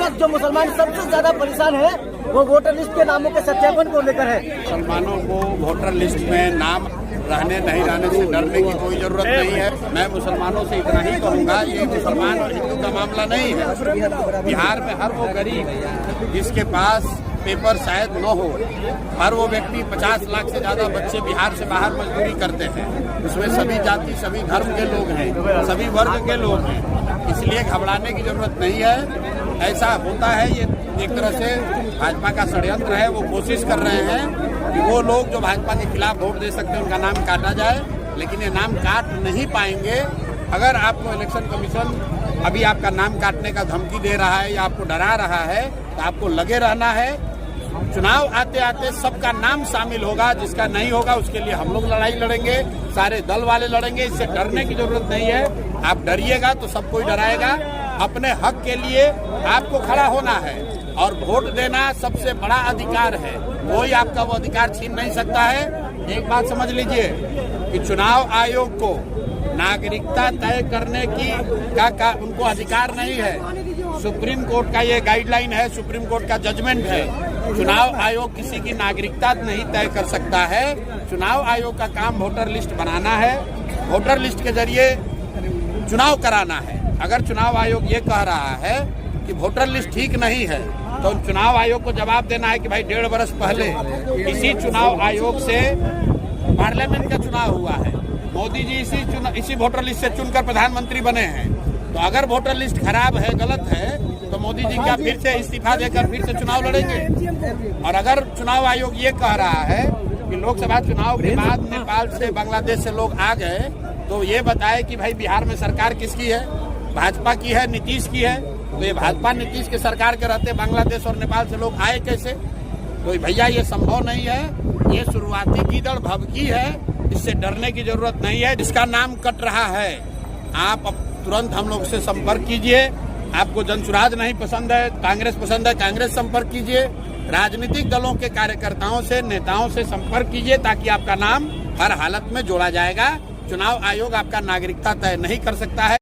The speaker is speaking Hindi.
वक्त जो मुसलमान सबसे ज्यादा परेशान है वो वोटर लिस्ट के नामों के सत्यापन को लेकर है। मुसलमानों को वोटर लिस्ट में नाम रहने नहीं रहने से डरने की कोई जरूरत नहीं है। मैं मुसलमानों से इतना ही कहूँगा, ये मुसलमान और हिंदू का मामला नहीं है। बिहार में हर वो गरीब जिसके पास पेपर शायद न हो, हर वो व्यक्ति 50 लाख से ज्यादा बच्चे बिहार से बाहर मजदूरी करते हैं। उसमें सभी जाति सभी धर्म के लोग हैं, सभी वर्ग के लोग हैं, इसलिए घबराने की जरूरत नहीं है। ऐसा होता है, ये एक तरह से भाजपा का षड्यंत्र है। वो कोशिश कर रहे हैं कि वो लोग जो भाजपा के खिलाफ वोट दे सकते हैं उनका नाम काटा जाए, लेकिन ये नाम काट नहीं पाएंगे। अगर आपको इलेक्शन कमीशन अभी आपका नाम काटने का धमकी दे रहा है या आपको डरा रहा है तो आपको लगे रहना है। चुनाव आते आते सबका नाम शामिल होगा, जिसका नहीं होगा उसके लिए हम लोग लड़ाई लड़ेंगे, सारे दल वाले लड़ेंगे। इससे डरने की जरूरत नहीं है। आप डरिएगा तो सब कोई डराएगा। अपने हक के लिए आपको खड़ा होना है और वोट देना सबसे बड़ा अधिकार है। कोई आपका वो अधिकार छीन नहीं सकता है। एक बात समझ लीजिए कि चुनाव आयोग को नागरिकता तय करने की का उनको अधिकार नहीं है। सुप्रीम कोर्ट का ये गाइडलाइन है, सुप्रीम कोर्ट का जजमेंट है। चुनाव आयोग किसी की नागरिकता नहीं तय कर सकता है। चुनाव आयोग का काम वोटर लिस्ट बनाना है, वोटर लिस्ट के जरिए चुनाव कराना है। अगर चुनाव आयोग ये कह रहा है कि वोटर लिस्ट ठीक नहीं है तो चुनाव आयोग को जवाब देना है कि भाई 1.5 वर्ष पहले इसी चुनाव आयोग से पार्लियामेंट का चुनाव हुआ है, मोदी जी इसी वोटर लिस्ट से चुनकर प्रधानमंत्री बने हैं। तो अगर वोटर लिस्ट खराब है, गलत है, तो मोदी जी क्या फिर से इस्तीफा देकर फिर से चुनाव लड़ेंगे? और अगर चुनाव आयोग ये कह रहा है कि लोकसभा चुनाव के बाद नेपाल से बांग्लादेश से लोग आ गए, तो ये बताए कि भाई बिहार में सरकार किसकी है? भाजपा की है, नीतीश की है। तो ये भाजपा नीतीश के सरकार के रहते बांग्लादेश और नेपाल से लोग आए कैसे? तो भैया ये संभव नहीं है। ये शुरुआती कीदड़ भभकी है, इससे डरने की जरूरत नहीं है। जिसका नाम कट रहा है आप अब तुरंत हम लोग से संपर्क कीजिए। आपको जनसुराज नहीं पसंद है, कांग्रेस पसंद है, कांग्रेस संपर्क कीजिए। राजनीतिक दलों के कार्यकर्ताओं से, नेताओं से संपर्क कीजिए ताकि आपका नाम हर हालत में जोड़ा जाएगा। चुनाव आयोग आपका नागरिकता तय नहीं कर सकता है।